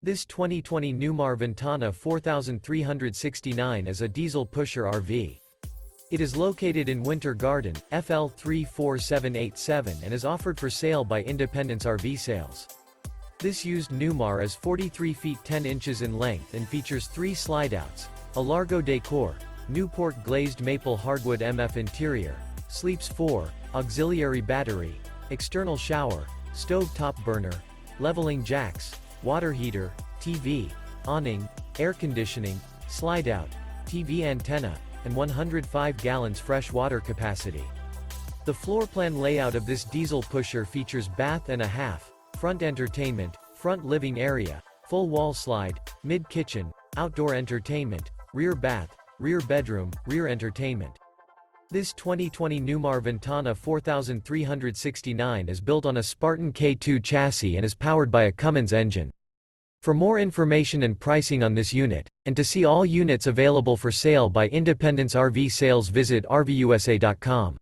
This 2020 Newmar Ventana 4369 is a diesel pusher RV. It is located in Winter Garden, FL 34787 and is offered for sale by Independence RV Sales. This used Newmar is 43 feet 10 inches in length and features 3 slideouts, a Largo Decor, Newport Glazed Maple Hardwood-MF interior, sleeps 4, auxiliary battery, external shower, stove top burner, leveling jacks, water heater, TV, awning, air conditioning, slideout, TV antenna, and 105 gallons fresh water capacity. The floor plan layout of this diesel pusher features bath and a half, front entertainment, front living area, full wall slide, mid-kitchen, outdoor entertainment, rear bath, rear bedroom, rear entertainment. This 2020 Newmar Ventana 4369 is built on a Spartan K2 chassis and is powered by a Cummins engine. For more information and pricing on this unit, and to see all units available for sale by Independence RV Sales, visit RVUSA.com.